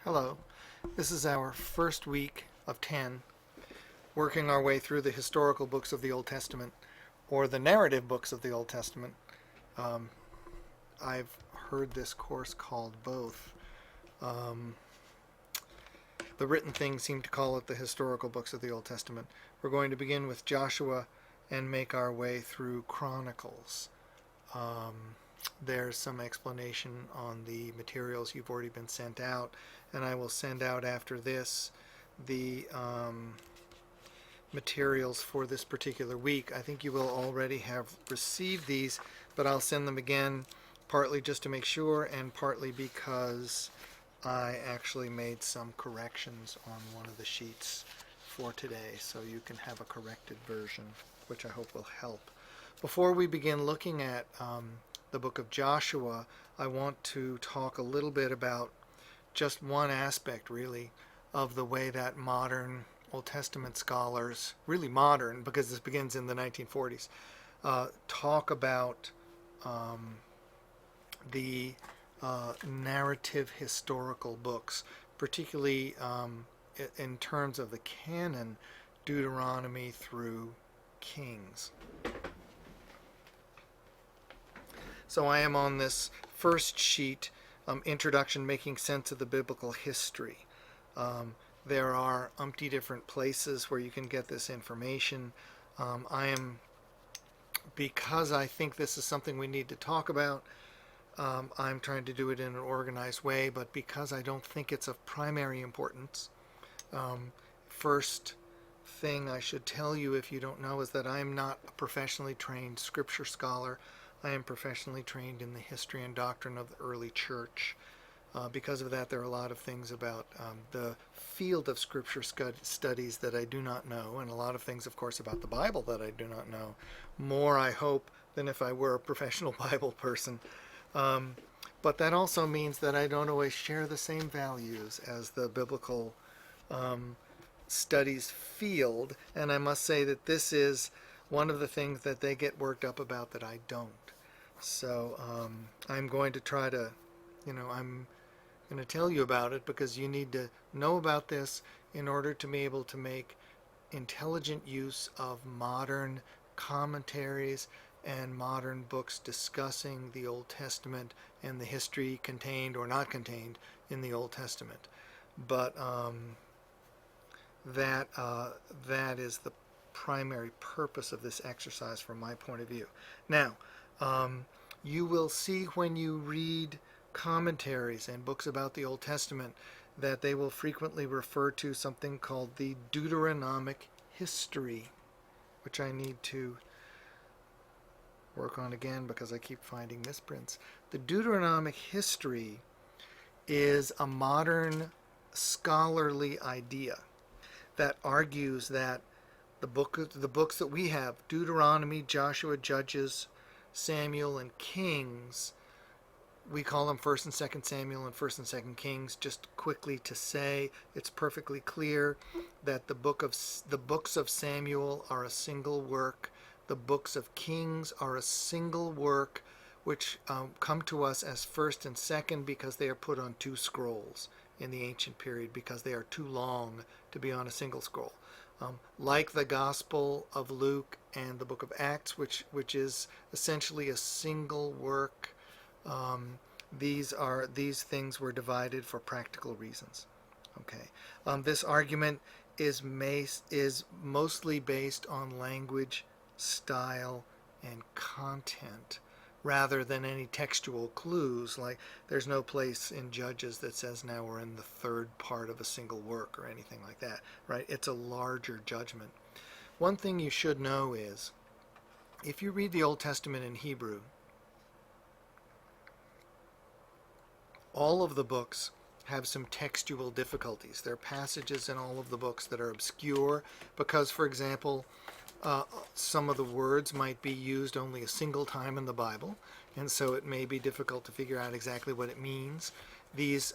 Hello. This is our first week of 10, working our way through the historical books of the Old Testament, or the narrative books of the Old Testament. Um, I've heard this course called both. The written things seem to call it the historical books of the Old Testament. We're going to begin with Joshua and make our way through Chronicles. There's some explanation on the materials you've already been sent out, and I will send out after this the materials for this particular week. I think you will already have received these, but I'll send them again, partly just to make sure and partly because I actually made some corrections on one of the sheets for today, so you can have a corrected version, which I hope will help. Before we begin looking at the book of Joshua, I want to talk a little bit about just one aspect, really, of the way that modern Old Testament scholars, really modern because this begins in the 1940s, talk about the narrative historical books, particularly in terms of the canon, Deuteronomy through Kings. So I am on this first sheet, Introduction, Making Sense of the Biblical History. There are umpty different places where you can get this information. Because I think this is something we need to talk about, I'm trying to do it in an organized way, but because I don't think it's of primary importance, first thing I should tell you, if you don't know, is that I am not a professionally trained scripture scholar. I am professionally trained in the history and doctrine of the early church. Because of that, there are a lot of things about the field of scripture studies that I do not know, and a lot of things, of course, about the Bible that I do not know. More, I hope, than if I were a professional Bible person. But that also means that I don't always share the same values as the biblical studies field, and I must say that this is one of the things that they get worked up about that I don't. So I'm going to try to, I'm going to tell you about it because you need to know about this in order to be able to make intelligent use of modern commentaries and modern books discussing the Old Testament and the history contained or not contained in the Old Testament. But that is the primary purpose of this exercise from my point of view. Now, you will see when you read commentaries and books about the Old Testament that they will frequently refer to something called the Deuteronomic history, which I need to work on again because I keep finding misprints. The Deuteronomic history is a modern scholarly idea that argues that the books that we have, Deuteronomy, Joshua, Judges, Samuel, and Kings, we call them 1st and 2nd Samuel and 1st and 2nd Kings, just quickly to say it's perfectly clear that the books of Samuel are a single work. The books of Kings are a single work, which come to us as 1st and 2nd because they are put on two scrolls in the ancient period because they are too long to be on a single scroll. Like the Gospel of Luke and the book of Acts, which is essentially a single work. These things were divided for practical reasons. Okay. This argument is mostly based on language, style, and content, rather than any textual clues. Like there's no place in Judges that says now we're in the third part of a single work or anything like that, right? It's a larger judgment. One thing you should know is if you read the Old Testament in Hebrew, all of the books have some textual difficulties. There are passages in all of the books that are obscure because, for example, some of the words might be used only a single time in the Bible, and so it may be difficult to figure out exactly what it means. These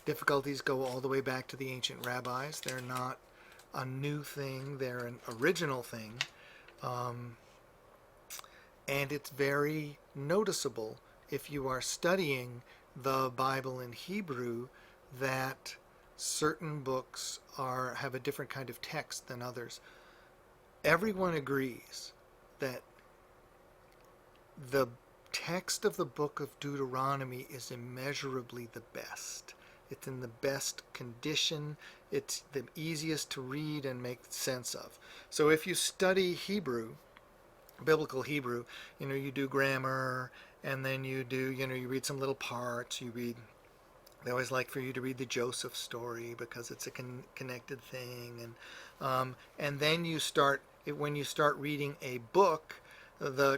difficulties go all the way back to the ancient rabbis. They're not a new thing, they're an original thing. And it's very noticeable if you are studying the Bible in Hebrew that certain books have a different kind of text than others. Everyone agrees that the text of the book of Deuteronomy is immeasurably the best. It's in the best condition. It's the easiest to read and make sense of. So if you study Hebrew, biblical Hebrew, you do grammar, and then you read some little parts. They always like for you to read the Joseph story because it's a connected thing, and then when you start reading a book,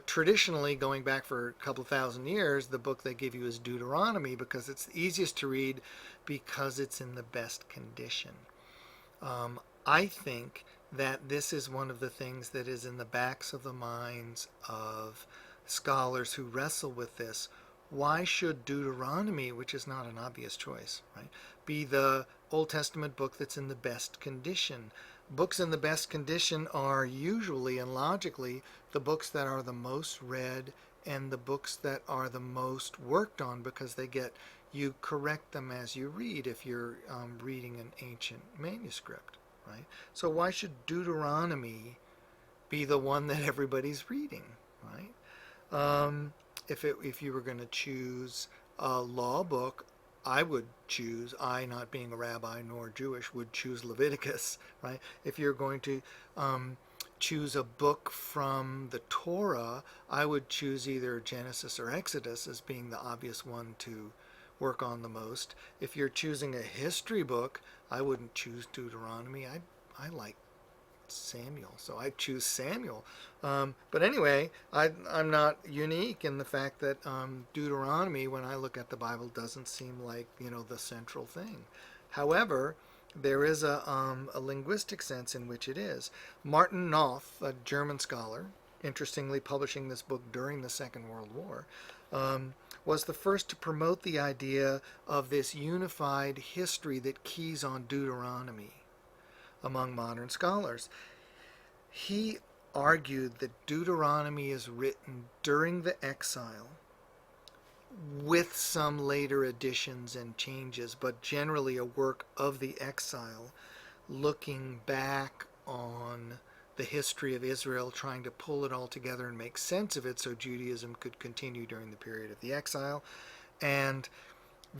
traditionally going back for a couple thousand years, the book they give you is Deuteronomy because it's the easiest to read because it's in the best condition. I think that this is one of the things that is in the backs of the minds of scholars who wrestle with this. Why should Deuteronomy, which is not an obvious choice, right, be the Old Testament book that's in the best condition? Books in the best condition are usually and logically the books that are the most read and the books that are the most worked on because you correct them as you read if you're reading an ancient manuscript, right? So why should Deuteronomy be the one that everybody's reading, right? If you were going to choose a law book, I not being a rabbi nor Jewish, would choose Leviticus, right? If you're going to choose a book from the Torah, I would choose either Genesis or Exodus as being the obvious one to work on the most. If you're choosing a history book, I wouldn't choose Deuteronomy. I like Samuel, so I choose Samuel. But anyway, I'm not unique in the fact that Deuteronomy, when I look at the Bible, doesn't seem like the central thing. However, there is a linguistic sense in which it is. Martin Noth, a German scholar, interestingly publishing this book during the Second World War, was the first to promote the idea of this unified history that keys on Deuteronomy among modern scholars. He argued that Deuteronomy is written during the exile with some later additions and changes, but generally a work of the exile, looking back on the history of Israel, trying to pull it all together and make sense of it so Judaism could continue during the period of the exile, and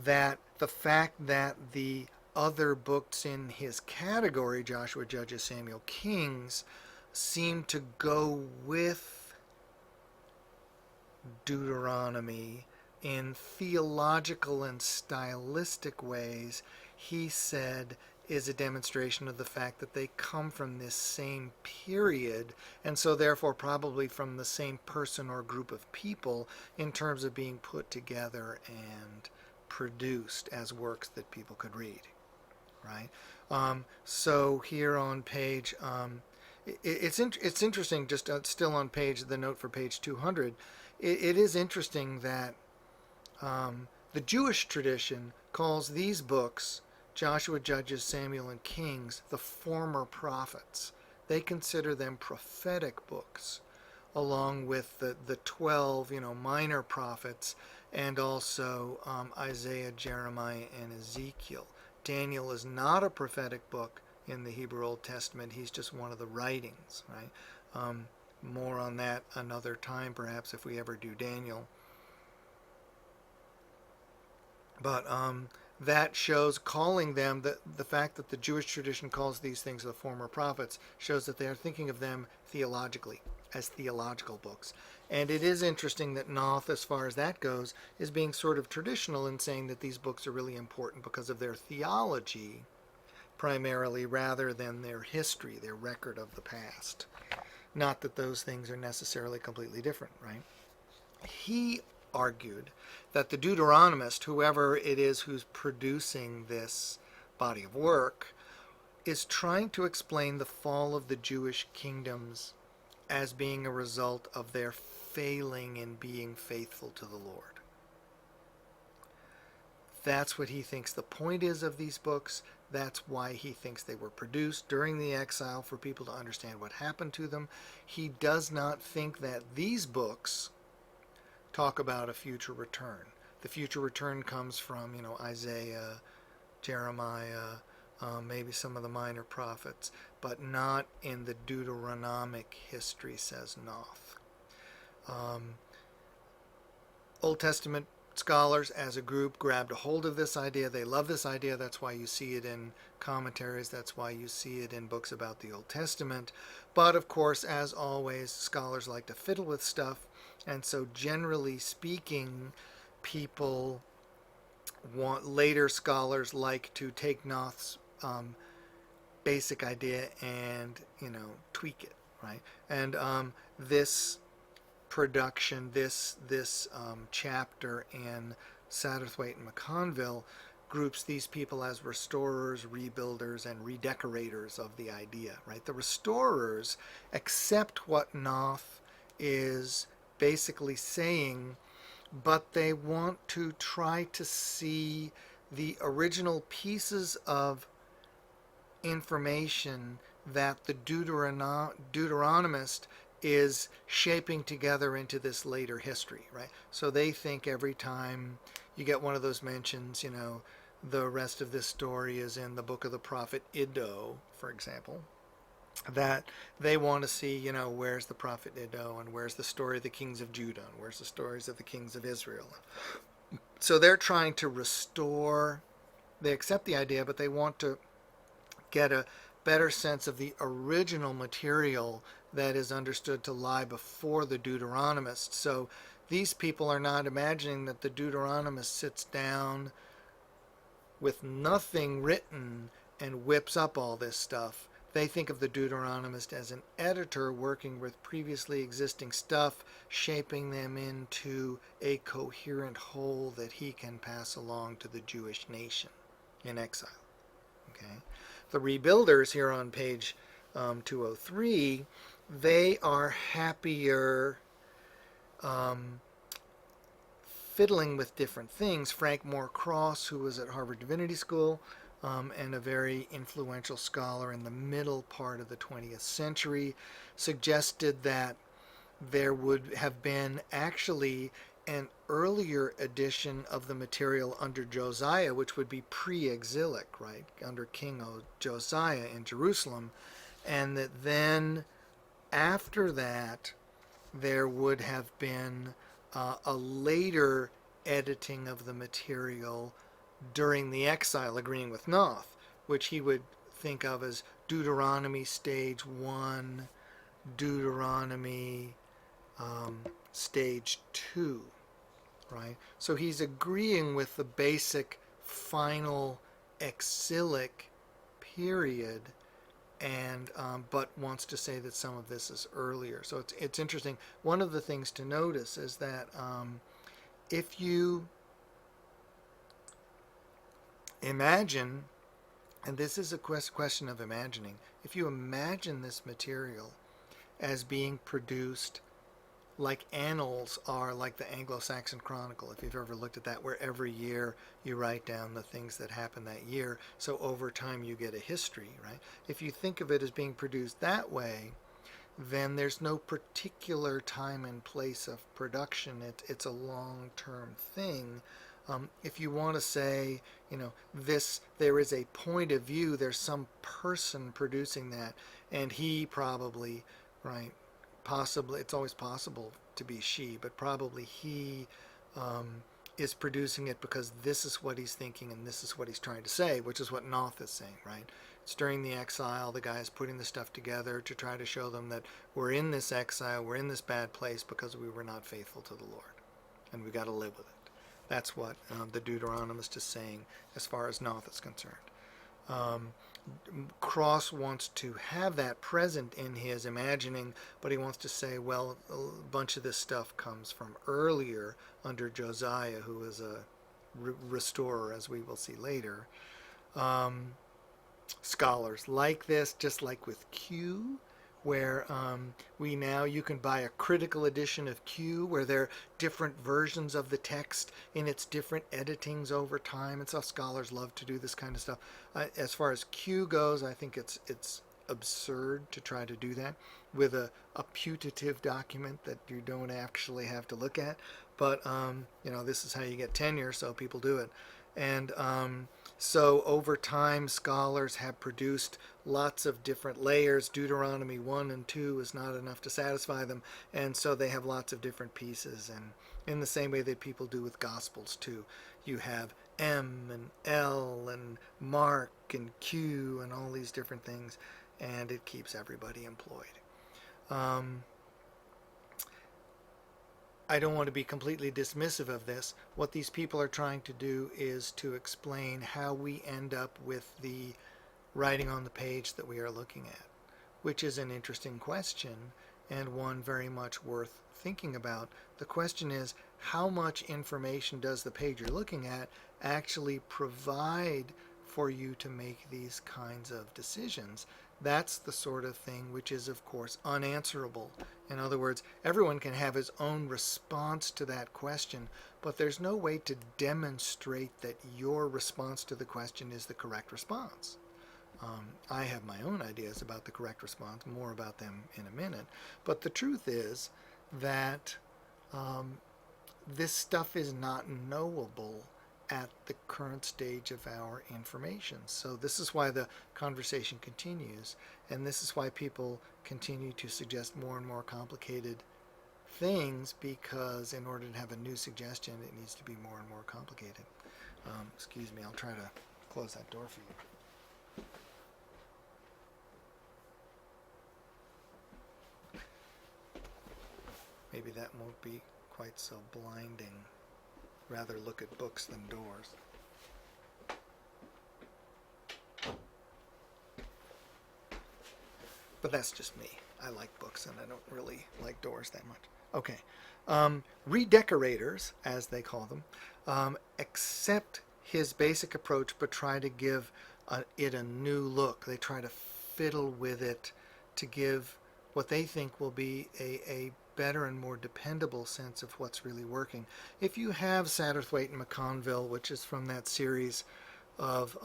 that the fact that the other books in his category, Joshua, Judges, Samuel, Kings, seem to go with Deuteronomy in theological and stylistic ways, he said is a demonstration of the fact that they come from this same period, and so therefore probably from the same person or group of people in terms of being put together and produced as works that people could read, right? So here on page, it's interesting, just still on the note for page 200, it is interesting that the Jewish tradition calls these books, Joshua, Judges, Samuel, and Kings, the former prophets. They consider them prophetic books, along with the 12, minor prophets, and also Isaiah, Jeremiah, and Ezekiel. Daniel is not a prophetic book in the Hebrew Old Testament. He's just one of the writings, right? More on that another time, perhaps, if we ever do Daniel. But that shows calling them, the fact that the Jewish tradition calls these things the former prophets, shows that they are thinking of them theologically, as theological books. And it is interesting that Noth, as far as that goes, is being sort of traditional in saying that these books are really important because of their theology, primarily, rather than their history, their record of the past. Not that those things are necessarily completely different, right? He argued that the Deuteronomist, whoever it is who's producing this body of work, is trying to explain the fall of the Jewish kingdoms as being a result of their failing in being faithful to the Lord. That's what he thinks the point is of these books. That's why he thinks they were produced during the exile, for people to understand what happened to them. He does not think that these books talk about a future return. The future return comes from, Isaiah, Jeremiah, maybe some of the minor prophets, but not in the Deuteronomic history, says Noth. Old Testament scholars as a group grabbed a hold of this idea. They love this idea. That's why you see it in commentaries. That's why you see it in books about the Old Testament. But of course, as always, scholars like to fiddle with stuff. And so generally speaking, later scholars like to take Noth's basic idea and, tweak it, right? And this production, this chapter in Satterthwaite and McConville groups these people as restorers, rebuilders, and redecorators of the idea, right? The restorers accept what Noth is basically saying, but they want to try to see the original pieces of information that the Deuteronomist is shaping together into this later history, right? So they think every time you get one of those mentions, the rest of this story is in the book of the prophet Iddo, for example, that they want to see, where's the prophet Iddo, and where's the story of the kings of Judah, and where's the stories of the kings of Israel. So they're trying to restore, they accept the idea, but they want to get a better sense of the original material that is understood to lie before the Deuteronomist. So these people are not imagining that the Deuteronomist sits down with nothing written and whips up all this stuff. They think of the Deuteronomist as an editor working with previously existing stuff, shaping them into a coherent whole that he can pass along to the Jewish nation in exile. Okay? The rebuilders here on page 203, they are happier fiddling with different things. Frank Moore Cross, who was at Harvard Divinity School and a very influential scholar in the middle part of the 20th century, suggested that there would have been actually an earlier edition of the material under Josiah, which would be pre-exilic, right, under King Josiah in Jerusalem, and that then after that there would have been a later editing of the material during the exile, agreeing with Noth, which he would think of as Deuteronomy stage 1, Deuteronomy stage 2, right? So he's agreeing with the basic final exilic period, and but wants to say that some of this is earlier. So it's interesting. One of the things to notice is that if you imagine, and this is a question of imagining, if you imagine this material as being produced like annals are, like the Anglo-Saxon Chronicle, if you've ever looked at that, where every year you write down the things that happened that year, so over time you get a history, right? If you think of it as being produced that way, then there's no particular time and place of production. It's a long-term thing. If you want to say, there is a point of view, there's some person producing that, and he probably, right, possibly, it's always possible to be she, but probably he is producing it because this is what he's thinking and this is what he's trying to say, which is what Noth is saying, right? It's during the exile, the guy is putting the stuff together to try to show them that we're in this exile, we're in this bad place because we were not faithful to the Lord, and we got to live with it. That's what the Deuteronomist is saying as far as Noth is concerned. Cross wants to have that present in his imagining, but he wants to say, well, a bunch of this stuff comes from earlier under Josiah, who was a restorer, as we will see later. Scholars like this, just like with Q, where you can buy a critical edition of Q, where there are different versions of the text in its different editings over time, and so scholars love to do this kind of stuff. As far as Q goes, I think it's absurd to try to do that with a putative document that you don't actually have to look at, but this is how you get tenure, so people do it. And so over time, scholars have produced lots of different layers. Deuteronomy 1 and 2 is not enough to satisfy them, and so they have lots of different pieces. And in the same way that people do with Gospels too, you have M and L and Mark and Q and all these different things, and it keeps everybody employed. I don't want to be completely dismissive of this. What these people are trying to do is to explain how we end up with the writing on the page that we are looking at, which is an interesting question and one very much worth thinking about. The question is, how much information does the page you're looking at actually provide for you to make these kinds of decisions? That's the sort of thing which is, of course, unanswerable. In other words, everyone can have his own response to that question, but there's no way to demonstrate that your response to the question is the correct response. I have my own ideas about the correct response, more about them in a minute, but the truth is that this stuff is not knowable at the current stage of our information. So this is why the conversation continues, and this is why people continue to suggest more and more complicated things, because in order to have a new suggestion, it needs to be more and more complicated. Excuse me, I'll try to close that door for you. Maybe that won't be quite so blinding. Rather look at books than doors. But that's just me. I like books and I don't really like doors that much. Okay. Redecorators, as they call them, accept his basic approach but try to give it a new look. They try to fiddle with it to give what they think will be a better and more dependable sense of what's really working. If you have Satterthwaite and McConville, which is from that series of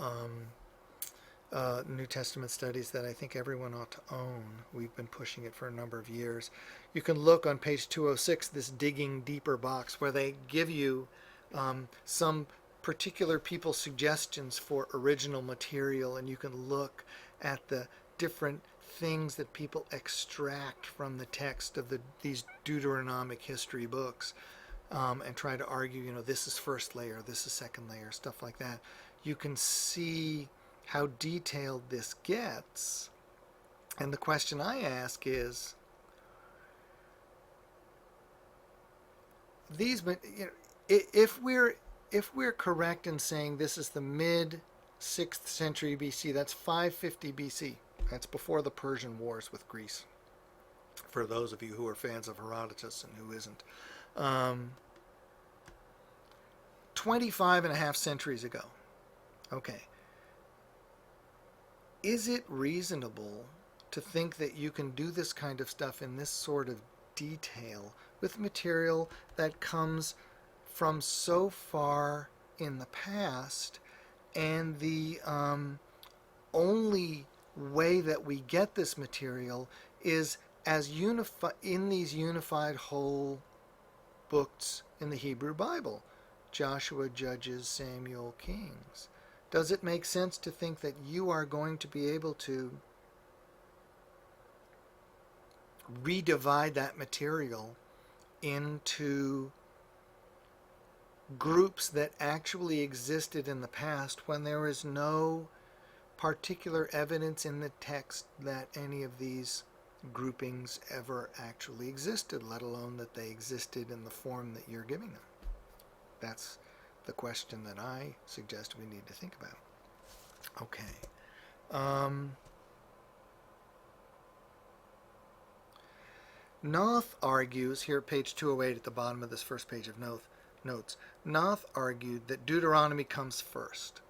New Testament studies that I think everyone ought to own, we've been pushing it for a number of years, you can look on page 206, this Digging Deeper box, where they give you some particular people's suggestions for original material, and you can look at the different things that people extract from the text of these Deuteronomic history books, and try to argue, this is first layer, this is second layer, stuff like that. You can see how detailed this gets. And the question I ask is, if we're correct in saying this is the mid 6th century BC, that's 550 BC. That's before the Persian Wars with Greece, for those of you who are fans of Herodotus and who isn't. 25 and a half centuries ago. Okay. Is it reasonable to think that you can do this kind of stuff in this sort of detail with material that comes from so far in the past, and the only way that we get this material is as in these unified whole books in the Hebrew Bible, Joshua, Judges, Samuel, Kings? Does it make sense to think that you are going to be able to redivide that material into groups that actually existed in the past when there is no particular evidence in the text that any of these groupings ever actually existed, let alone that they existed in the form that you're giving them? That's the question that I suggest we need to think about. Okay. Noth argues, here at page 208 at the bottom of this first page of notes, Noth argued that Deuteronomy comes first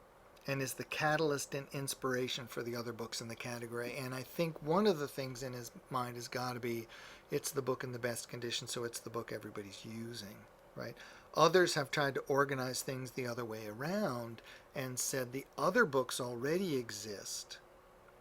and is the catalyst and inspiration for the other books in the category. And I think one of the things in his mind has got to be, it's the book in the best condition, so it's the book everybody's using, right? Others have tried to organize things the other way around and said the other books already exist.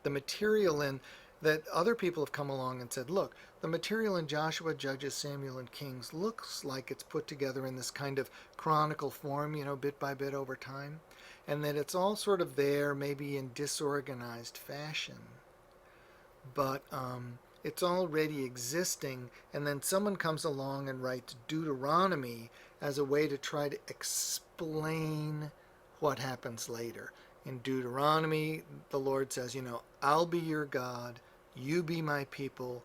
The material in that other people have come along and said, look, the material in Joshua, Judges, Samuel, and Kings looks like it's put together in this kind of chronicle form, bit by bit over time, and that it's all sort of there, maybe in disorganized fashion, but it's already existing, and then someone comes along and writes Deuteronomy as a way to try to explain what happens later. In Deuteronomy, the Lord says, I'll be your God, you be my people,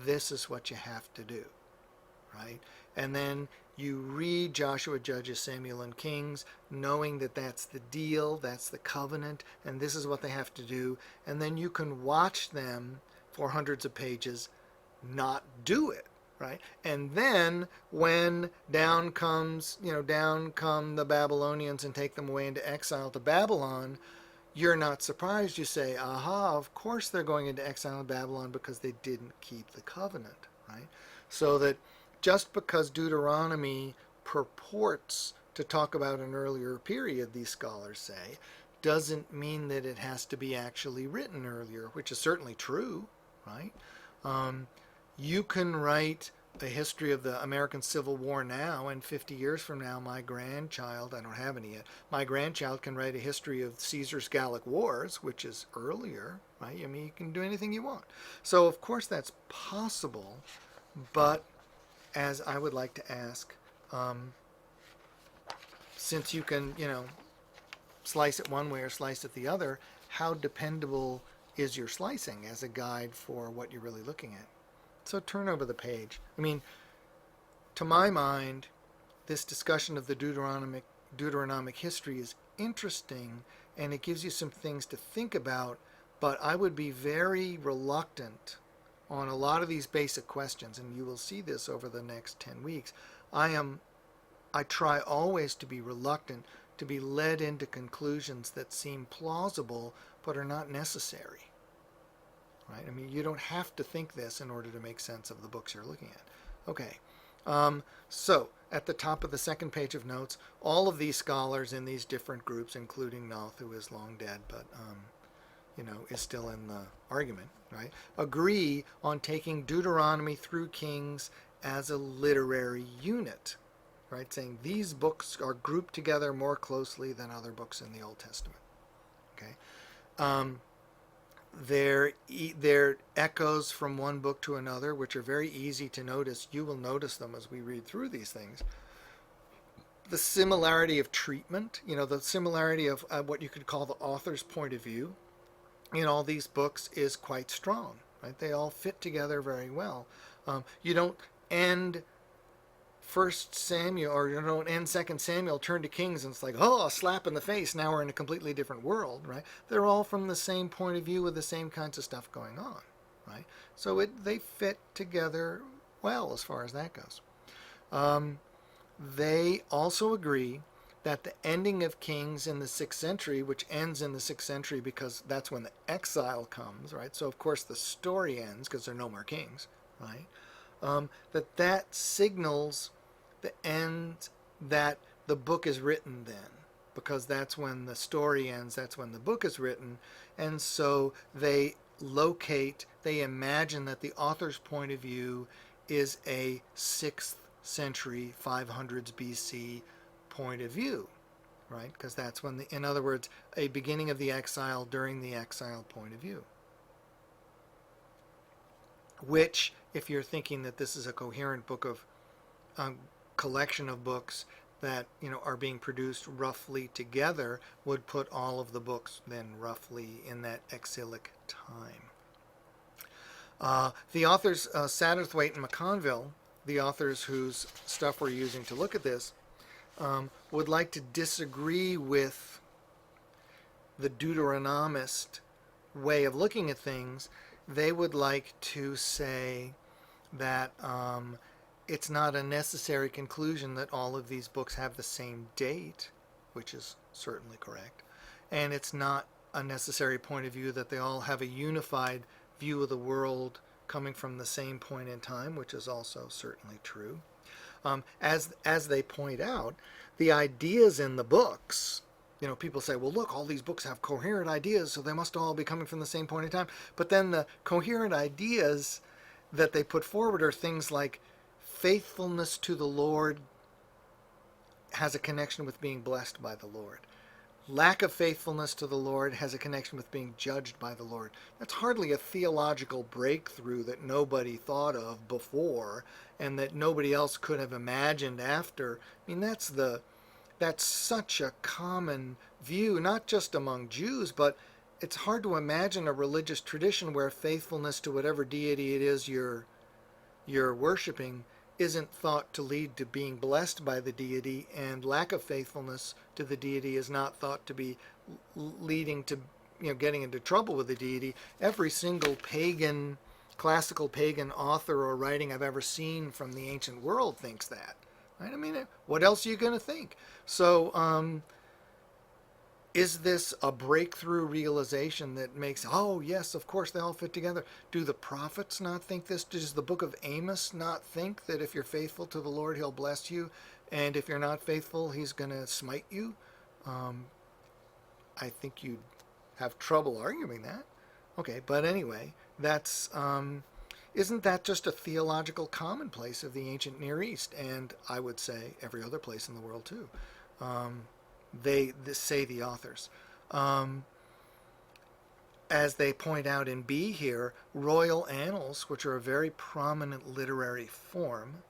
this is what you have to do, right? And then you read Joshua, Judges, Samuel, and Kings, knowing that that's the deal, that's the covenant, and this is what they have to do. And then you can watch them for hundreds of pages not do it, right? And then when down come the Babylonians and take them away into exile to Babylon, you're not surprised. You say, aha, of course they're going into exile in Babylon because they didn't keep the covenant, right? So that just because Deuteronomy purports to talk about an earlier period, these scholars say, doesn't mean that it has to be actually written earlier, which is certainly true, right? You can write a history of the American Civil War now, and 50 years from now, my grandchild, I don't have any yet, my grandchild can write a history of Caesar's Gallic Wars, which is earlier, right? I mean, you can do anything you want. So, of course, that's possible, but as I would like to ask, since you can, slice it one way or slice it the other, how dependable is your slicing as a guide for what you're really looking at? So turn over the page. I mean, to my mind, this discussion of the Deuteronomic history is interesting, and it gives you some things to think about, but I would be very reluctant on a lot of these basic questions, and you will see this over the next 10 weeks. I try always to be reluctant to be led into conclusions that seem plausible but are not necessary. Right? I mean, you don't have to think this in order to make sense of the books you're looking at. Okay. So, at the top of the second page of notes, all of these scholars in these different groups, including Noth, who is long dead, but is still in the argument, right, agree on taking Deuteronomy through Kings as a literary unit, right, saying these books are grouped together more closely than other books in the Old Testament. Okay. They're echoes from one book to another, which are very easy to notice. You will notice them as we read through these things. The similarity of treatment, the similarity of what you could call the author's point of view in all these books is quite strong, right? They all fit together very well. You don't end First Samuel, or you don't end Second Samuel, turn to Kings, and it's like, oh, a slap in the face, now we're in a completely different world, right? They're all from the same point of view with the same kinds of stuff going on, right? So they fit together well as far as that goes. They also agree that the ending of Kings in the 6th century, which ends in the 6th century because that's when the exile comes, right? So, of course, the story ends because there are no more kings, right? That signals the end, that the book is written then, because that's when the story ends, that's when the book is written. And so they imagine that the author's point of view is a 6th century, 500s BC point of view, right? Because that's when, in other words, a beginning of the exile during the exile point of view. Which, if you're thinking that this is a coherent book of collection of books that are being produced roughly together, would put all of the books then roughly in that exilic time. The authors Satterthwaite and McConville, the authors whose stuff we're using to look at this, would like to disagree with the Deuteronomist way of looking at things. They would like to say that it's not a necessary conclusion that all of these books have the same date, which is certainly correct, and it's not a necessary point of view that they all have a unified view of the world coming from the same point in time, which is also certainly true. As they point out, the ideas in the books People say, well, look, all these books have coherent ideas, so they must all be coming from the same point in time. But then the coherent ideas that they put forward are things like faithfulness to the Lord has a connection with being blessed by the Lord. Lack of faithfulness to the Lord has a connection with being judged by the Lord. That's hardly a theological breakthrough that nobody thought of before and that nobody else could have imagined after. I mean, that's such a common view, not just among Jews, but it's hard to imagine a religious tradition where faithfulness to whatever deity it is you're worshiping isn't thought to lead to being blessed by the deity, and lack of faithfulness to the deity is not thought to be leading to getting into trouble with the deity. Every single classical pagan author or writing I've ever seen from the ancient world thinks that. Right? I mean, what else are you going to think? So, is this a breakthrough realization that makes, oh, yes, of course, they all fit together? Do the prophets not think this? Does the book of Amos not think that if you're faithful to the Lord, he'll bless you, and if you're not faithful, he's going to smite you? I think you'd have trouble arguing that. Okay, but anyway, that's isn't that just a theological commonplace of the ancient Near East, and I would say every other place in the world too? They say the authors. As they point out in B here, royal annals, which are a very prominent literary form,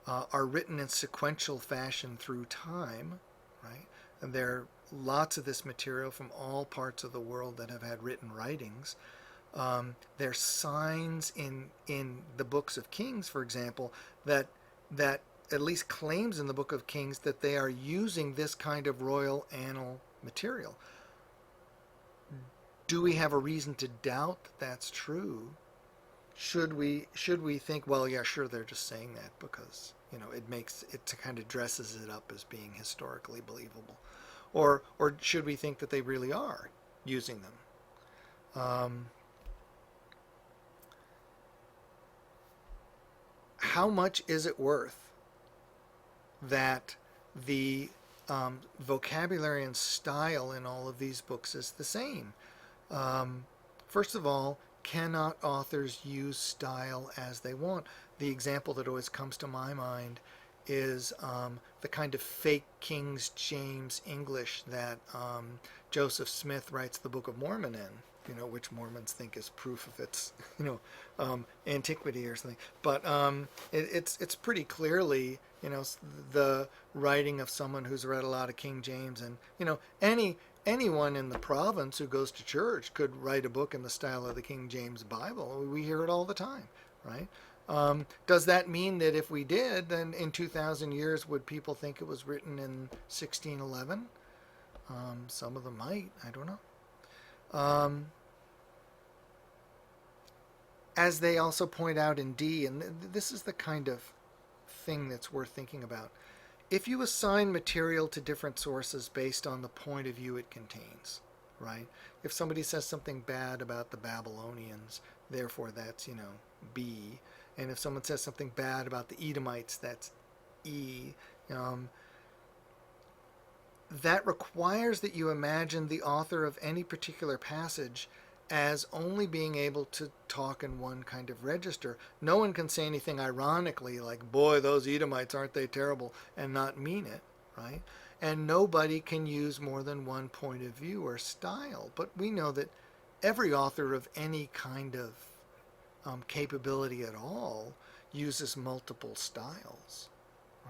are written in sequential fashion through time, right? And there are lots of this material from all parts of the world that have had written writings. There's signs in the books of Kings, for example, that at least claims in the book of Kings that they are using this kind of royal annal material. Do we have a reason to doubt that that's true? Should we think, well, yeah, sure, they're just saying that because it kind of dresses it up as being historically believable, or should we think that they really are using them? How much is it worth that the vocabulary and style in all of these books is the same? First of all, cannot authors use style as they want? The example that always comes to my mind is the kind of fake King James English that Joseph Smith writes the Book of Mormon in, which Mormons think is proof of its, antiquity or something. But it's pretty clearly, the writing of someone who's read a lot of King James, and anyone in the province who goes to church could write a book in the style of the King James Bible. We hear it all the time, right? Does that mean that if we did, then in 2,000 years, would people think it was written in 1611? Some of them might. I don't know. As they also point out in D, and this is the kind of thing that's worth thinking about. If you assign material to different sources based on the point of view it contains, right? If somebody says something bad about the Babylonians, therefore that's, B. And if someone says something bad about the Edomites, that's E. That requires that you imagine the author of any particular passage as only being able to talk in one kind of register. No one can say anything ironically like, boy, those Edomites, aren't they terrible, and not mean it, right? And nobody can use more than one point of view or style. But we know that every author of any kind of capability at all uses multiple styles.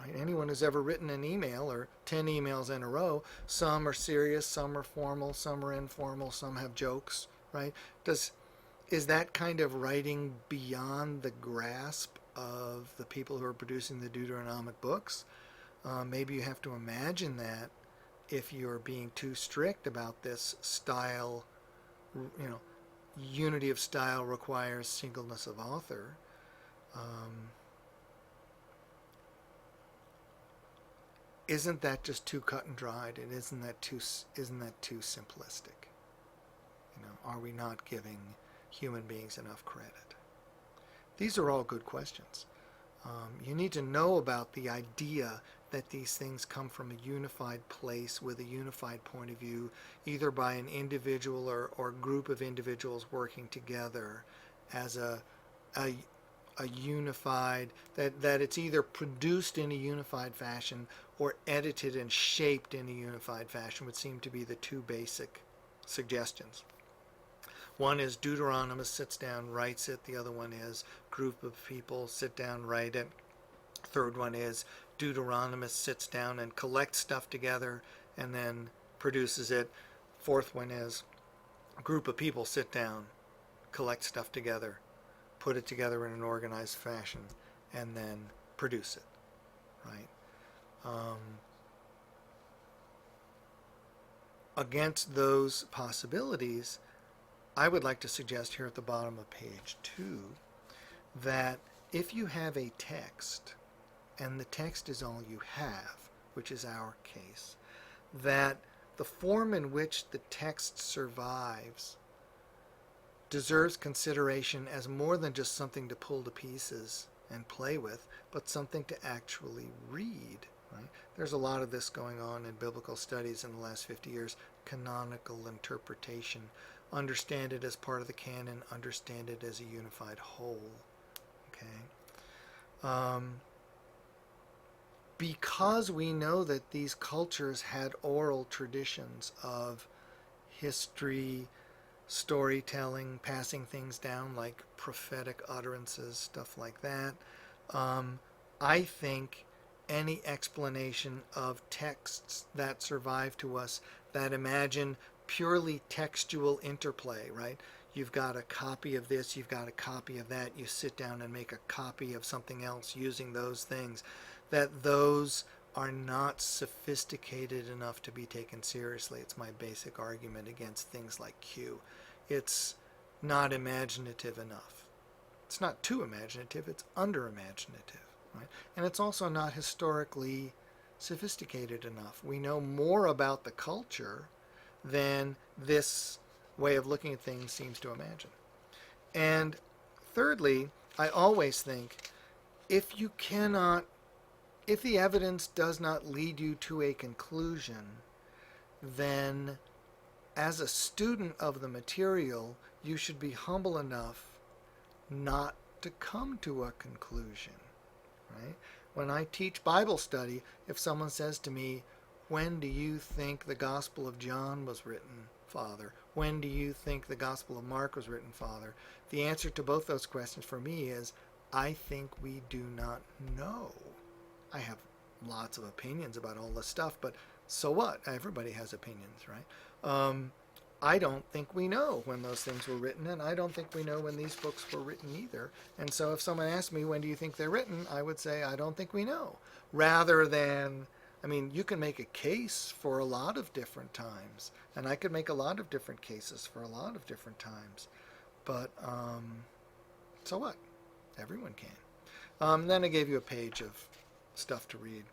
Right? Anyone who's ever written an email or 10 emails in a row, some are serious, some are formal, some are informal, some have jokes, right? Is that kind of writing beyond the grasp of the people who are producing the Deuteronomic books? Maybe you have to imagine that if you're being too strict about this style, unity of style requires singleness of author. Isn't that just too cut and dried? And isn't that too simplistic? Are we not giving human beings enough credit? These are all good questions. You need to know about the idea that these things come from a unified place with a unified point of view, either by an individual or group of individuals working together as a unified, that it's either produced in a unified fashion or edited and shaped in a unified fashion would seem to be the two basic suggestions. One is Deuteronomist sits down, writes it. The other one is group of people sit down, write it. Third one is Deuteronomist sits down and collects stuff together and then produces it. Fourth one is a group of people sit down, collect stuff together, put it together in an organized fashion, and then produce it, right? Against those possibilities, I would like to suggest here at the bottom of page 2 that if you have a text, and the text is all you have, which is our case, that the form in which the text survives deserves consideration as more than just something to pull to pieces and play with, but something to actually read. Right? There's a lot of this going on in biblical studies in the last 50 years, canonical interpretation. Understand it as part of the canon, understand it as a unified whole. Okay? Because we know that these cultures had oral traditions of history, storytelling, passing things down like prophetic utterances, stuff like that, I think any explanation of texts that survive to us that imagine purely textual interplay, right? You've got a copy of this, you've got a copy of that, you sit down and make a copy of something else using those things, that those are not sophisticated enough to be taken seriously. It's my basic argument against things like Q. It's not imaginative enough. It's not too imaginative, it's under-imaginative, right? And it's also not historically sophisticated enough. We know more about the culture than this way of looking at things seems to imagine. And thirdly, I always think if the evidence does not lead you to a conclusion, then as a student of the material, you should be humble enough not to come to a conclusion, right? When I teach Bible study, if someone says to me, when do you think the Gospel of John was written, Father? When do you think the Gospel of Mark was written, Father? The answer to both those questions for me is, I think we do not know. I have lots of opinions about all this stuff, but so what? Everybody has opinions, right? I don't think we know when those things were written, and I don't think we know when these books were written either. And so if someone asked me, when do you think they're written, I would say, I don't think we know. Rather than, I mean, you can make a case for a lot of different times, and I could make a lot of different cases for a lot of different times. But so what? Everyone can. Then I gave you a page of stuff to read.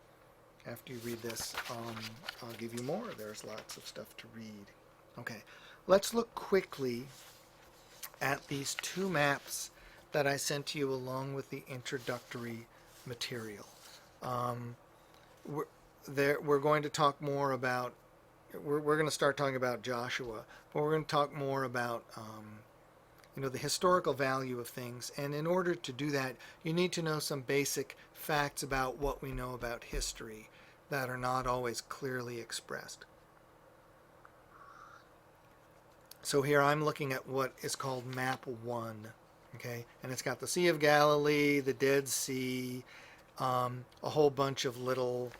After you read this, I'll give you more. There's lots of stuff to read. Okay, let's look quickly at these two maps that I sent to you along with the introductory material. We're going to talk more about, we're going to start talking about Joshua, but we're going to talk more about the historical value of things. And in order to do that, you need to know some basic facts about what we know about history that are not always clearly expressed. So here I'm looking at what is called Map 1, okay? And it's got the Sea of Galilee, the Dead Sea, a whole bunch of little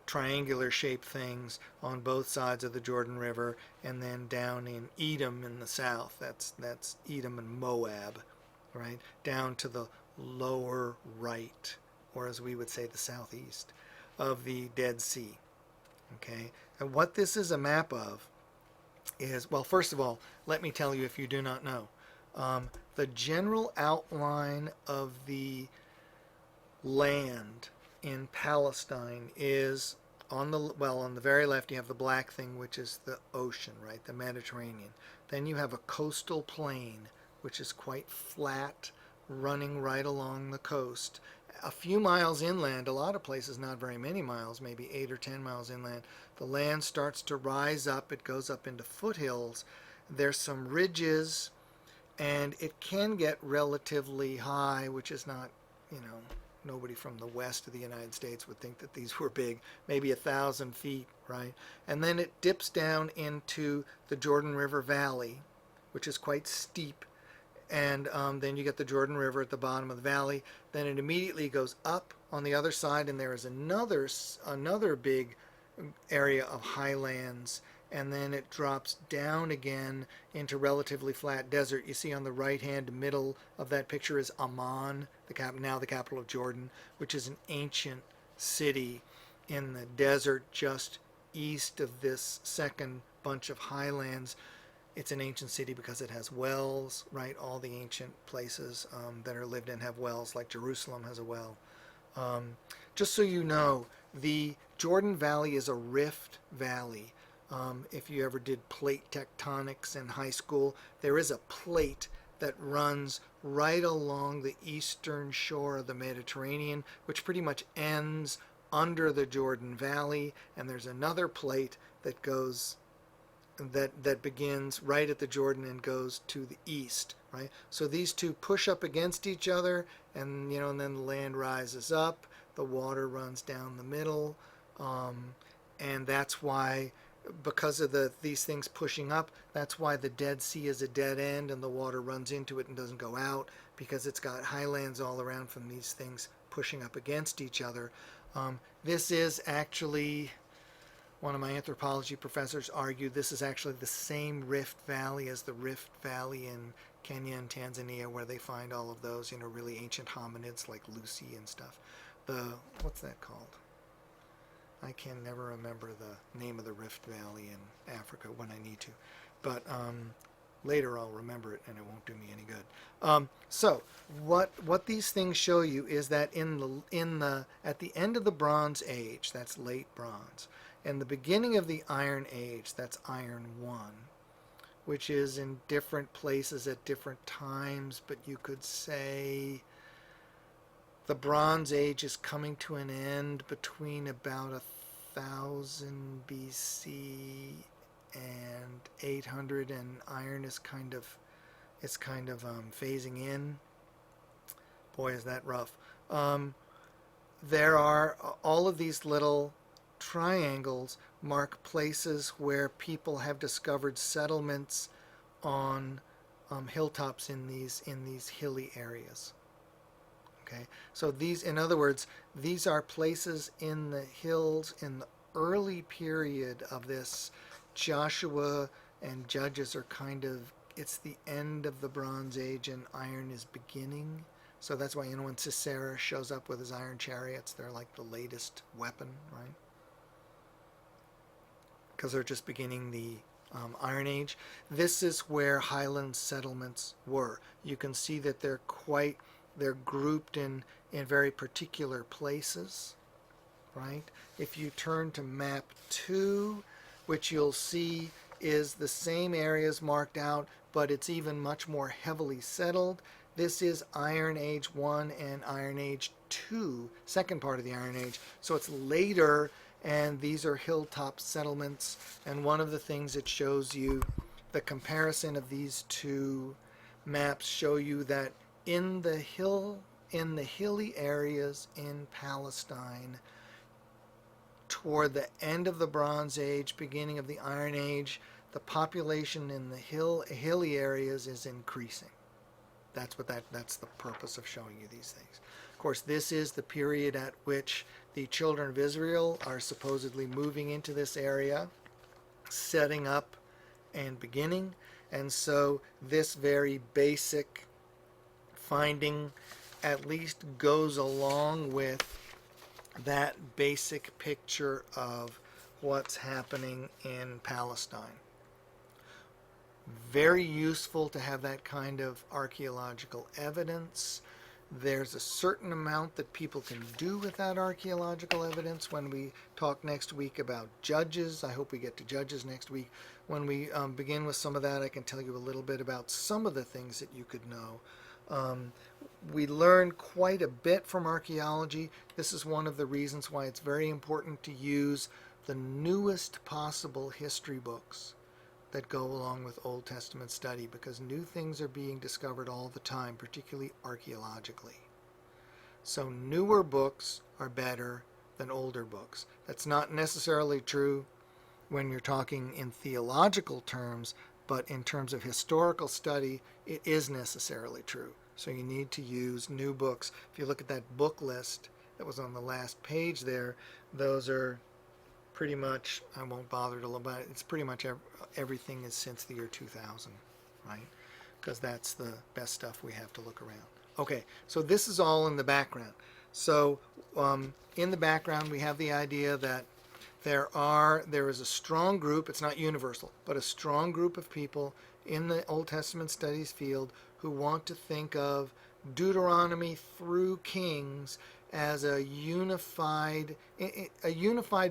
triangular shaped things on both sides of the Jordan River, and then down in Edom in the south, that's Edom and Moab, right? Down to the lower right, or as we would say, the southeast of the Dead Sea, okay? And what this is a map of is, well, first of all, let me tell you if you do not know, the general outline of the land in Palestine is on the very left you have the black thing, which is the ocean, right, the Mediterranean. Then you have a coastal plain, which is quite flat, running right along the coast, A few miles inland, a lot of places not very many miles, maybe 8 or 10 miles inland, the land starts to rise up. It goes up into foothills. There's some ridges, and it can get relatively high, which is not, you know, nobody from the west of the United States would think that these were big, maybe 1,000 feet, right? And then it dips down into the Jordan River Valley, which is quite steep. And then you get the Jordan River at the bottom of the valley. Then it immediately goes up on the other side, and there is another big area of highlands, and then it drops down again into relatively flat desert. You see on the right-hand middle of that picture is Amman, now the capital of Jordan, which is an ancient city in the desert just east of this second bunch of highlands. It's an ancient city because it has wells, right? All the ancient places that are lived in have wells, like Jerusalem has a well. Just so you know, the Jordan Valley is a rift valley. If you ever did plate tectonics in high school, there is a plate that runs right along the eastern shore of the Mediterranean, which pretty much ends under the Jordan Valley, and there's another plate that goes that begins right at the Jordan and goes to the east, right? So these two push up against each other, and and then the land rises up, the water runs down the middle, and that's why, because of these things pushing up, that's why the Dead Sea is a dead end and the water runs into it and doesn't go out, because it's got highlands all around from these things pushing up against each other. This is actually, one of my anthropology professors argued, this is actually the same Rift Valley as the Rift Valley in Kenya and Tanzania, where they find all of those, really ancient hominids like Lucy and stuff. What's that called? I can never remember the name of the Rift Valley in Africa when I need to, but later I'll remember it and it won't do me any good. So what these things show you is that at the end of the Bronze Age, that's late bronze, and the beginning of the Iron Age, that's Iron 1, which is in different places at different times, but you could say the Bronze Age is coming to an end between about 1000 BC and 800, and iron is kind of phasing in. Boy, is that rough. There are all of these little triangles mark places where people have discovered settlements on hilltops in these hilly areas. Okay, so in other words, these are places in the hills in the early period of this. Joshua and Judges are it's the end of the Bronze Age and iron is beginning. So that's why, when Sisera shows up with his iron chariots, they're like the latest weapon, right? Because they're just beginning the Iron Age. This is where highland settlements were. You can see that they're grouped in very particular places, right? If you turn to map 2, which you'll see is the same areas marked out, but it's even much more heavily settled. This is Iron Age 1 and Iron Age 2, second part of the Iron Age. So it's later, and these are hilltop settlements. And one of the things it shows you, the comparison of these two maps show you that in the hilly areas in Palestine, toward the end of the Bronze Age, beginning of the Iron Age, the population in the hilly areas is increasing. That's the purpose of showing you these things. Of course, this is the period at which the children of Israel are supposedly moving into this area, setting up and beginning. And so this very basic finding at least goes along with that basic picture of what's happening in Palestine. Very useful to have that kind of archaeological evidence. There's a certain amount that people can do with that archaeological evidence. When we talk next week about Judges, I hope we get to Judges next week. When we begin with some of that, I can tell you a little bit about some of the things that you could know. Um, we learn quite a bit from archaeology. This is one of the reasons why it's very important to use the newest possible history books that go along with Old Testament study, because new things are being discovered all the time, particularly archaeologically. So newer books are better than older books. That's not necessarily true when you're talking in theological terms, but in terms of historical study, it is necessarily true. So you need to use new books. If you look at that book list that was on the last page there, those are pretty much, I won't bother to look about it, it's pretty much everything is since the year 2000, right? Because that's the best stuff we have to look around. Okay, so this is all in the background. So in the background we have the idea that there is a strong group, it's not universal, but a strong group of people in the Old Testament studies field who want to think of Deuteronomy through Kings as a unified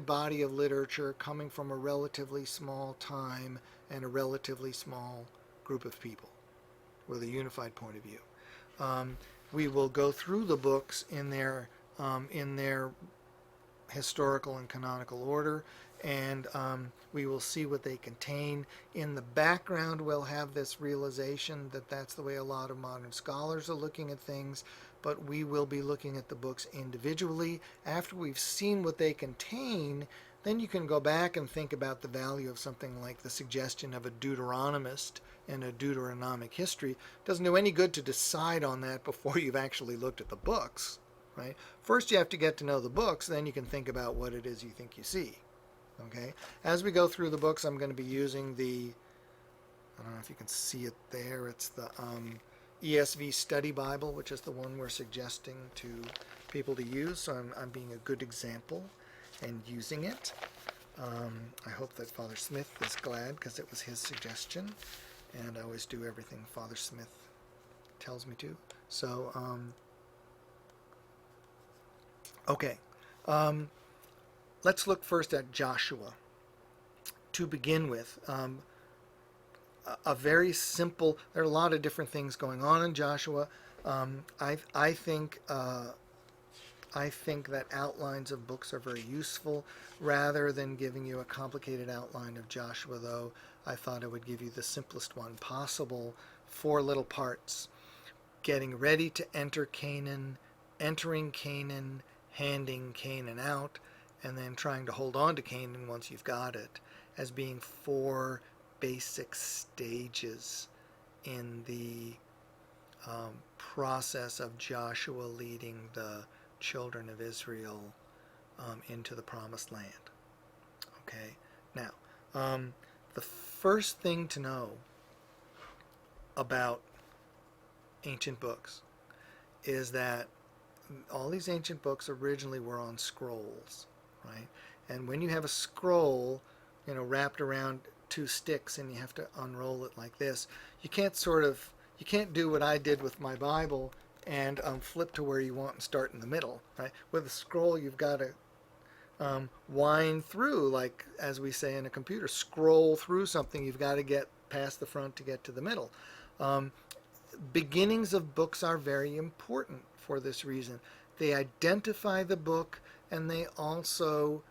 body of literature coming from a relatively small time and a relatively small group of people with a unified point of view. We will go through the books in their historical and canonical order, and we will see what they contain. In the background, we'll have this realization that that's the way a lot of modern scholars are looking at things, but we will be looking at the books individually. After we've seen what they contain, then you can go back and think about the value of something like the suggestion of a Deuteronomist and a Deuteronomic history. It doesn't do any good to decide on that before you've actually looked at the books. Right? First you have to get to know the books, then you can think about what it is you think you see. Okay? As we go through the books, I'm going to be using I don't know if you can see it there, it's the ESV Study Bible, which is the one we're suggesting to people to use, so I'm being a good example and using it. I hope that Father Smith is glad, because it was his suggestion, and I always do everything Father Smith tells me to. So, okay, let's look first at Joshua. To begin with, a very simple, there are a lot of different things going on in Joshua. I think that outlines of books are very useful. Rather than giving you a complicated outline of Joshua, though, I thought I would give you the simplest one possible. 4 little parts: getting ready to enter Canaan, entering Canaan, handing Canaan out, and then trying to hold on to Canaan once you've got it, as being 4 basic stages in the process of Joshua leading the children of Israel into the promised land. Okay, now the first thing to know about ancient books is that all these ancient books originally were on scrolls, right? And when you have a scroll, wrapped around 2 sticks and you have to unroll it like this, you can't do what I did with my Bible and flip to where you want and start in the middle, right? With a scroll, you've got to wind through, like as we say in a computer, scroll through something. You've got to get past the front to get to the middle. Beginnings of books are very important for this reason. They identify the book, and they also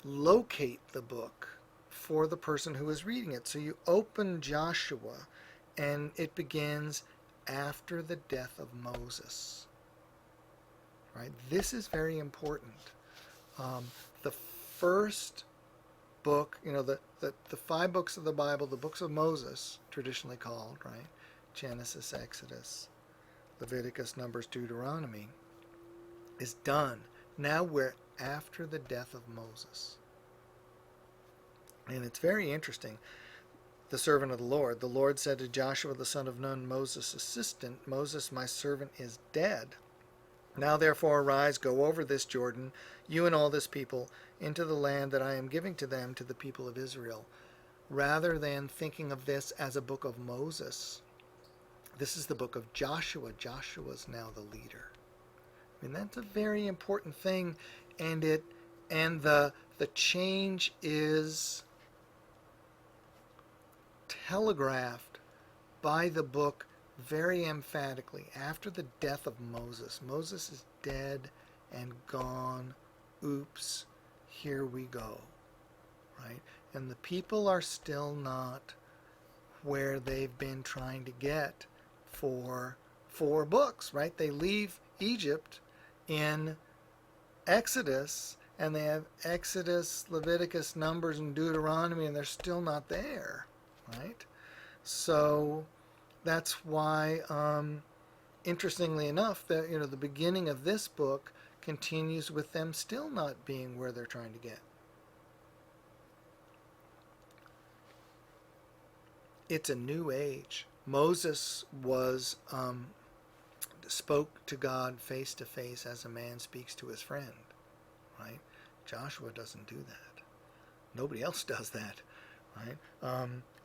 locate the book for the person who is reading it. So you open Joshua, and it begins after the death of Moses. Right? This is very important. The first book, the 5 books of the Bible, the books of Moses, traditionally called, right? Genesis, Exodus, Leviticus, Numbers, Deuteronomy, is done. Now we're after the death of Moses. And it's very interesting. The servant of the Lord said to Joshua the son of Nun, Moses' assistant, Moses, my servant, is dead. Now therefore arise, go over this Jordan, you and all this people, into the land that I am giving to them, to the people of Israel. Rather than thinking of this as a book of Moses, this is the book of Joshua. Joshua's now the leader. I mean, that's a very important thing, and the change is telegraphed by the book very emphatically, after the death of Moses, Moses is dead and gone. Oops, here we go, right? And the people are still not where they've been trying to get for 4 books, right? They leave Egypt in Exodus, and they have Exodus, Leviticus, Numbers, and Deuteronomy, and they're still not there, right? So that's why, interestingly enough, that the beginning of this book continues with them still not being where they're trying to get. It's a new age. Moses spoke to God face to face as a man speaks to his friend, right? Joshua doesn't do that. Nobody else does that, right?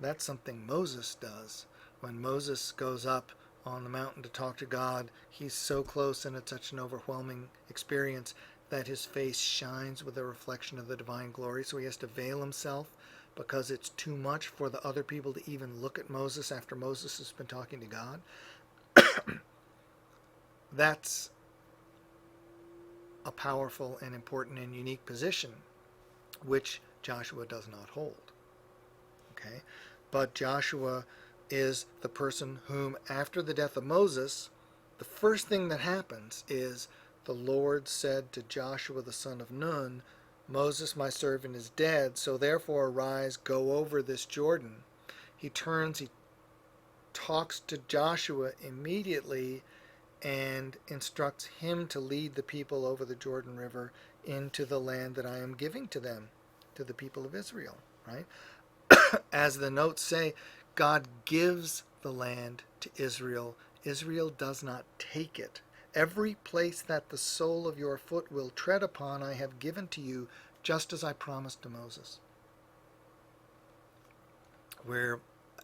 That's something Moses does. When Moses goes up on the mountain to talk to God, he's so close and it's such an overwhelming experience that his face shines with a reflection of the divine glory, so he has to veil himself because it's too much for the other people to even look at Moses after Moses has been talking to God. That's a powerful and important and unique position, which Joshua does not hold. Okay? But Joshua is the person whom, after the death of Moses, the first thing that happens is the Lord said to Joshua the son of Nun, Moses my servant is dead, so therefore arise, go over this Jordan. He turns, he talks to Joshua immediately and instructs him to lead the people over the Jordan River into the land that I am giving to them, to the people of Israel, right? As the notes say, God gives the land to Israel. Israel does not take it. Every place that the sole of your foot will tread upon, I have given to you, just as I promised to Moses. We're,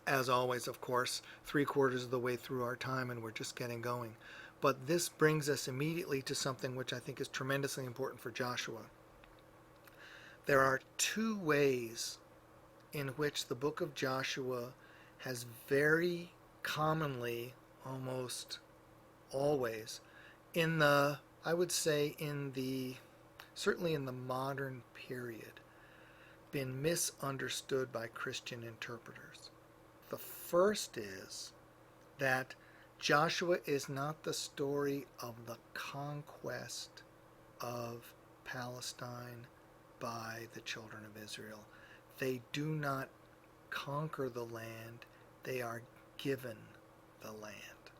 as always, of course, 3/4 of the way through our time, and we're just getting going. But this brings us immediately to something which I think is tremendously important for Joshua. There are 2 ways in which the book of Joshua has very commonly, almost always, I would say certainly in the modern period, been misunderstood by Christian interpreters. The first is that Joshua is not the story of the conquest of Palestine by the children of Israel. They do not conquer the land, they are given the land.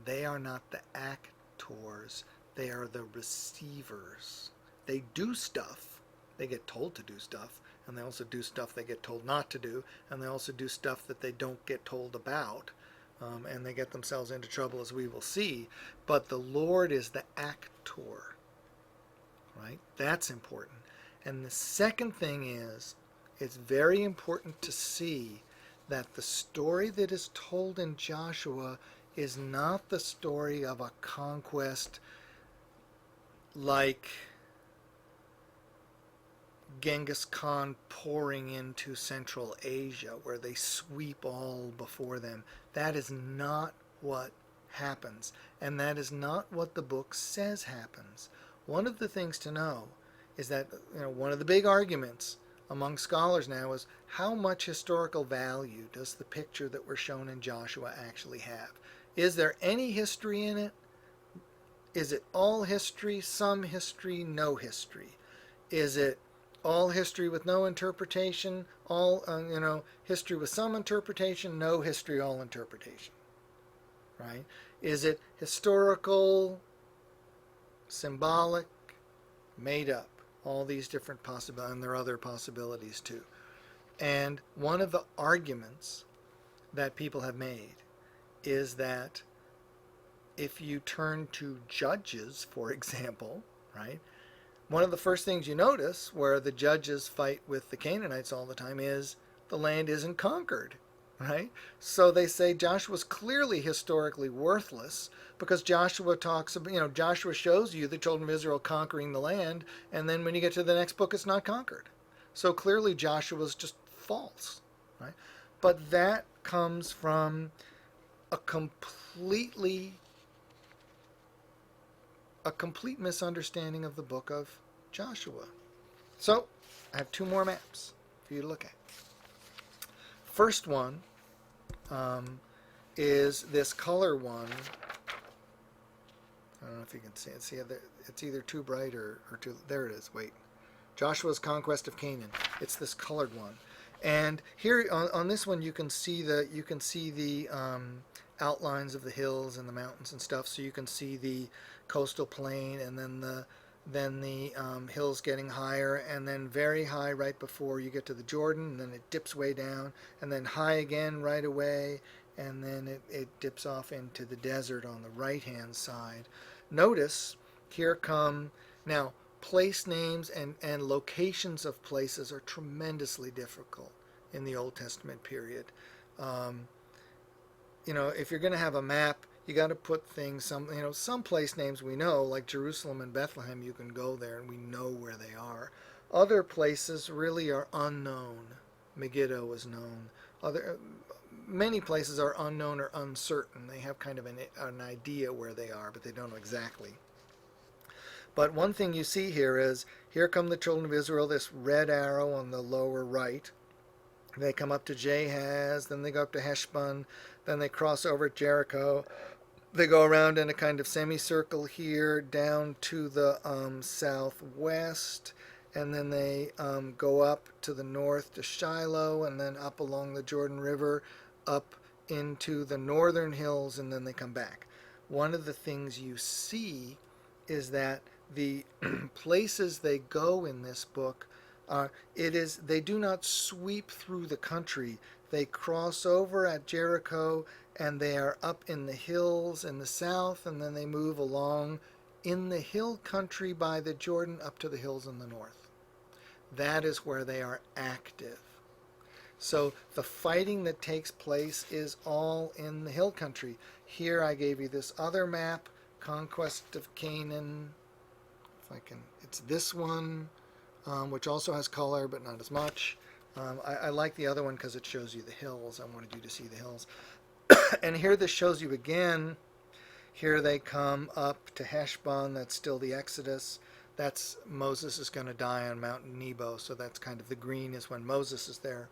They are not the actors, they are the receivers. They do stuff, they get told to do stuff, and they also do stuff they get told not to do, and they also do stuff that they don't get told about, and they get themselves into trouble, as we will see. But the Lord is the actor, right? That's important. And the second thing is, it's very important to see that the story that is told in Joshua is not the story of a conquest like Genghis Khan pouring into Central Asia, where they sweep all before them. That is not what happens, and that is not what the book says happens. One of the things to know is that one of the big arguments among scholars now is how much historical value does the picture that we're shown in Joshua actually have? Is there any history in it? Is it all history, some history, no history? Is it all history with no interpretation, all history with some interpretation, no history, all interpretation? Right? Is it historical, symbolic, made up? All these different possibilities, and there are other possibilities too. And one of the arguments that people have made is that if you turn to Judges, for example, right, one of the first things you notice where the judges fight with the Canaanites all the time is the land isn't conquered, right? So they say Joshua's clearly historically worthless because Joshua talks about, Joshua shows you the children of Israel conquering the land, and then when you get to the next book, it's not conquered. So clearly Joshua's just false, right? But that comes from a complete misunderstanding of the book of Joshua. So I have two more maps for you to look at. First one is this color one. I don't know if you can see it. See, it's either too bright or too. There it is. Wait, Joshua's conquest of Canaan. It's this colored one, and here on this one you can see the outlines of the hills and the mountains and stuff. So you can see the coastal plain, and then the hills getting higher, and then very high right before you get to the Jordan, and then it dips way down, and then high again right away, and then it dips off into the desert on the right-hand side. Notice here come now place names and locations of places are tremendously difficult in the Old Testament period. If you're going to have a map, you got to put things, some place names we know, like Jerusalem and Bethlehem, you can go there and we know where they are. Other places really are unknown. Megiddo is known. Many places are unknown or uncertain. They have kind of an idea where they are, but they don't know exactly. But one thing you see here is, here come the children of Israel, this red arrow on the lower right. They come up to Jahaz, then they go up to Heshbon, then they cross over at Jericho. They go around in a kind of semicircle here down to the southwest, and then they go up to the north to Shiloh, and then up along the Jordan River, up into the northern hills, and then they come back. One of the things you see is that the places they go in this book, they do not sweep through the country. They cross over at Jericho, and they are up in the hills in the south, and then they move along in the hill country by the Jordan up to the hills in the north. That is where they are active. So the fighting that takes place is all in the hill country. Here I gave you this other map, Conquest of Canaan. If I can, it's this one, which also has color, but not as much. I like the other one because it shows you the hills. I wanted you to see the hills. And here this shows you again. Here they come up to Heshbon. That's still the Exodus. That's Moses is going to die on Mount Nebo. So that's kind of the green is when Moses is there.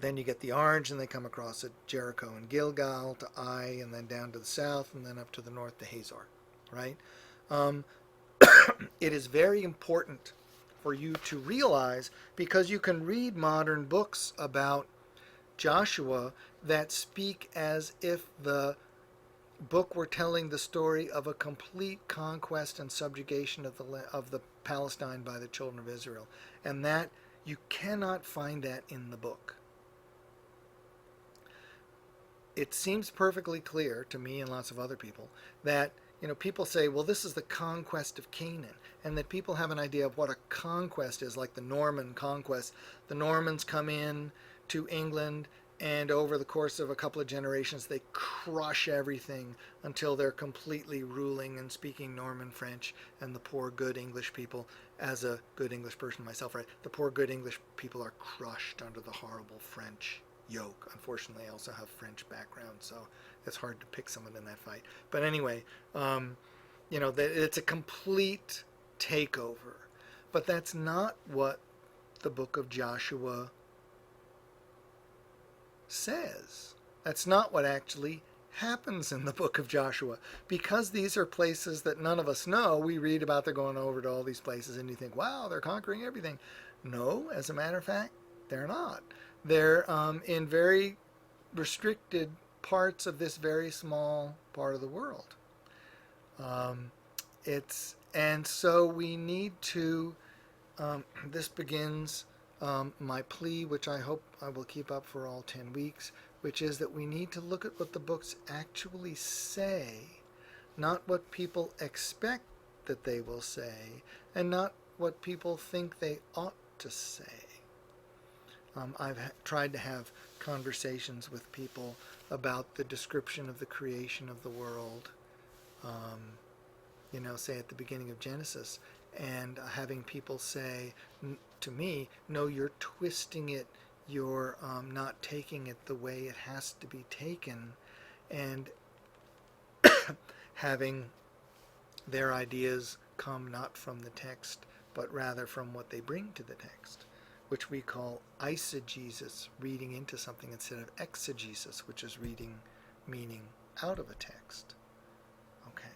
Then you get the orange, and they come across at Jericho and Gilgal to Ai, and then down to the south, and then up to the north to Hazor, right? It is very important for you to realize, because you can read modern books about Joshua that speak as if the book were telling the story of a complete conquest and subjugation of the Palestine by the children of Israel, and that you cannot find that in the book. It seems perfectly clear to me and lots of other people that people say, well, this is the conquest of Canaan, and that people have an idea of what a conquest is, like the Norman conquest. The Normans come in to England, and over the course of a couple of generations, they crush everything until they're completely ruling and speaking Norman French, and the poor good English people, as a good English person myself, right, the poor good English people are crushed under the horrible French yoke. Unfortunately, I also have French background, so it's hard to pick someone in that fight. But anyway, it's a complete takeover. But that's not what the book of Joshua says. That's not what actually happens in the book of Joshua. Because these are places that none of us know, we read about they're going over to all these places, and you think, wow, they're conquering everything. No, as a matter of fact, they're not. They're in very restricted parts of this very small part of the world. And so we need to, this begins my plea, which I hope I will keep up for all 10 weeks, which is that we need to look at what the books actually say, not what people expect that they will say, and not what people think they ought to say. I've tried to have conversations with people about the description of the creation of the world, say at the beginning of Genesis, and having people say to me, no, you're twisting it you're not taking it the way it has to be taken, and having their ideas come not from the text, but rather from what they bring to the text, which we call eisegesis, reading into something, instead of exegesis, which is reading meaning out of a text. Okay.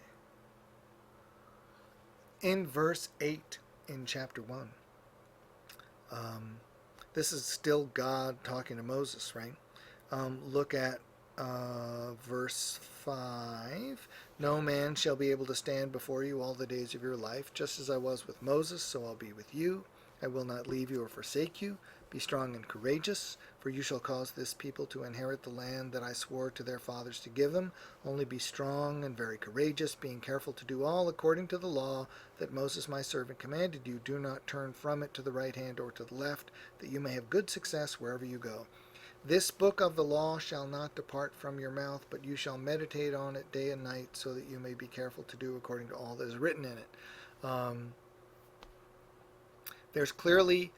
In verse 8 in chapter 1, this is still God talking to Moses, right? Look at verse 5. No man shall be able to stand before you all the days of your life. Just as I was with Moses, so I'll be with you. I will not leave you or forsake you. Be strong and courageous, for you shall cause this people to inherit the land that I swore to their fathers to give them. Only be strong and very courageous, being careful to do all according to the law that Moses my servant commanded you. Do not turn from it to the right hand or to the left, that you may have good success wherever you go. This book of the law shall not depart from your mouth, but you shall meditate on it day and night, so that you may be careful to do according to all that is written in it. There's clearly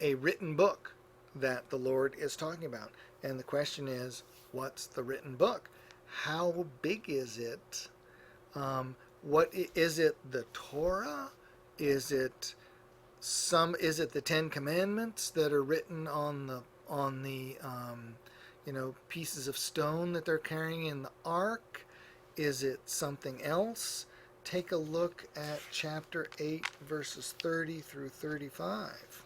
a written book that the Lord is talking about. And the question is, what's the written book? How big is it? What is it? The Torah? Is it the Ten Commandments that are written on the pieces of stone that they're carrying in the ark? Is it something else? Take a look at chapter 8, verses 30 through 35.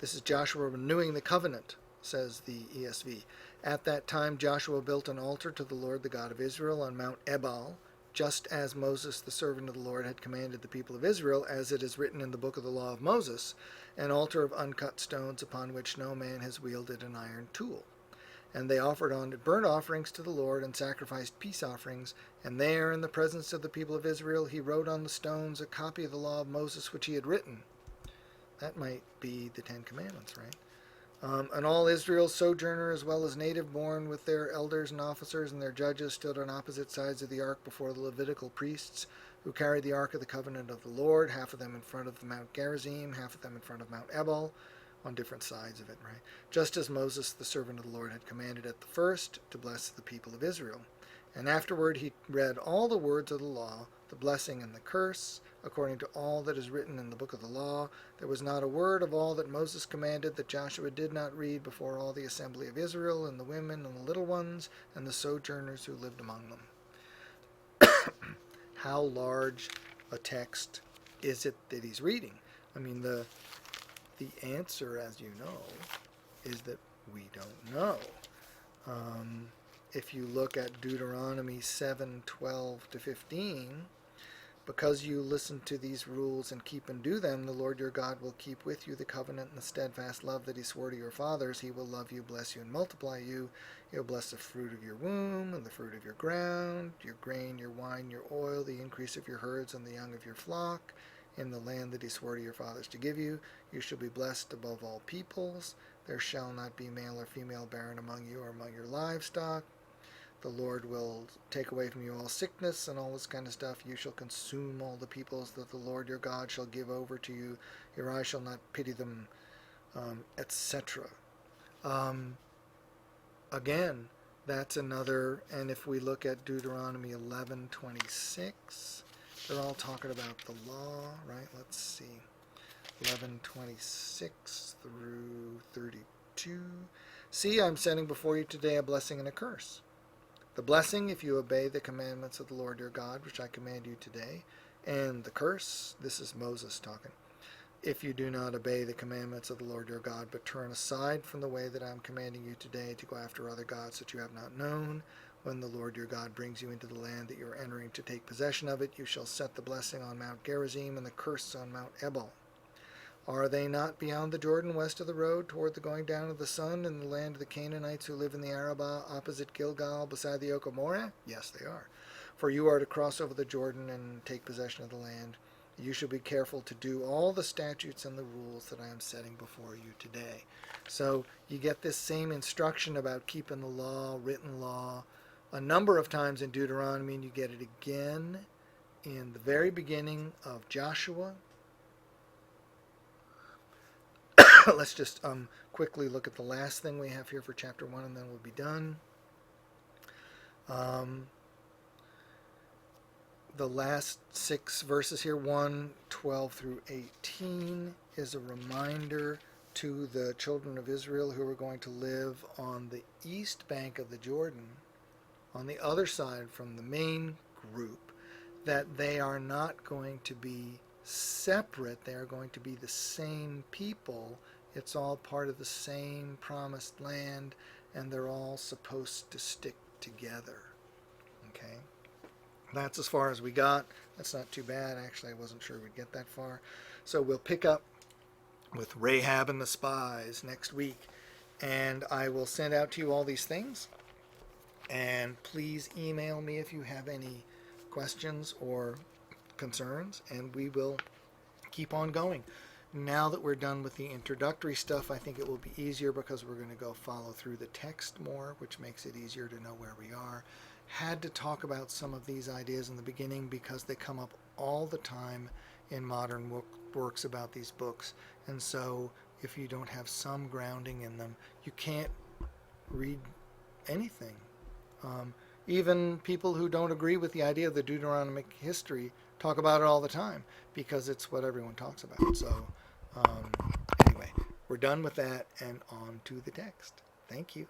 This is Joshua renewing the covenant, says the ESV. At that time Joshua built an altar to the Lord, the God of Israel, on Mount Ebal, just as Moses, the servant of the Lord, had commanded the people of Israel, as it is written in the book of the law of Moses, an altar of uncut stones upon which no man has wielded an iron tool. And they offered on it burnt offerings to the Lord and sacrificed peace offerings. And there, in the presence of the people of Israel, he wrote on the stones a copy of the law of Moses which he had written. That might be the Ten Commandments, right? And all Israel, sojourner as well as native born, with their elders and officers and their judges, stood on opposite sides of the ark before the Levitical priests, who carried the ark of the covenant of the Lord, half of them in front of Mount Gerizim, half of them in front of Mount Ebal, on different sides of it, right? Just as Moses, the servant of the Lord, had commanded at the first to bless the people of Israel. And afterward he read all the words of the law, the blessing and the curse, according to all that is written in the book of the law. There was not a word of all that Moses commanded that Joshua did not read before all the assembly of Israel, and the women and the little ones, and the sojourners who lived among them. How large a text is it that he's reading? I mean, the answer, as you know, is that we don't know. If you look at Deuteronomy 7:12 to 15, because you listen to these rules and keep and do them, the Lord your God will keep with you the covenant and the steadfast love that he swore to your fathers. He will love you, bless you, and multiply you. He will bless the fruit of your womb and the fruit of your ground, your grain, your wine, your oil, the increase of your herds and the young of your flock. In the land that he swore to your fathers to give you, you shall be blessed above all peoples. There shall not be male or female barren among you or among your livestock. The Lord will take away from you all sickness and all this kind of stuff. You shall consume all the peoples that the Lord your God shall give over to you. Your eyes shall not pity them, etc. Again, that's another. And if we look at Deuteronomy 11:26, they're all talking about the law, right? Let's see. 11:26 through 32. See, I'm setting before you today a blessing and a curse. The blessing, if you obey the commandments of the Lord your God, which I command you today. And the curse, this is Moses talking, if you do not obey the commandments of the Lord your God, but turn aside from the way that I am commanding you today to go after other gods that you have not known, when the Lord your God brings you into the land that you are entering to take possession of it, you shall set the blessing on Mount Gerizim and the curse on Mount Ebal. Are they not beyond the Jordan, west of the road, toward the going down of the sun, in the land of the Canaanites who live in the Arabah, opposite Gilgal, beside the oak of Moreh? Yes, they are. For you are to cross over the Jordan and take possession of the land. You shall be careful to do all the statutes and the rules that I am setting before you today. So you get this same instruction about keeping the law, written law, a number of times in Deuteronomy, and you get it again in the very beginning of Joshua. let's just quickly look at the last thing we have here for chapter 1, and then we'll be done. The last 6 verses here, 1:12 through 18, is a reminder to the children of Israel who are going to live on the east bank of the Jordan, on the other side from the main group, that they are not going to be separate. They are going to be the same people. It's all part of the same promised land, and they're all supposed to stick together. Okay? That's as far as we got. That's not too bad. Actually, I wasn't sure we'd get that far. So we'll pick up with Rahab and the spies next week. And I will send out to you all these things. And please email me if you have any questions or concerns, and we will keep on going. Now that we're done with the introductory stuff, I think it will be easier because we're going to go follow through the text more, which makes it easier to know where we are. Had to talk about some of these ideas in the beginning because they come up all the time in modern works about these books. And so if you don't have some grounding in them, you can't read anything. Even people who don't agree with the idea of the Deuteronomic history talk about it all the time because it's what everyone talks about. So anyway, we're done with that and on to the text. Thank you.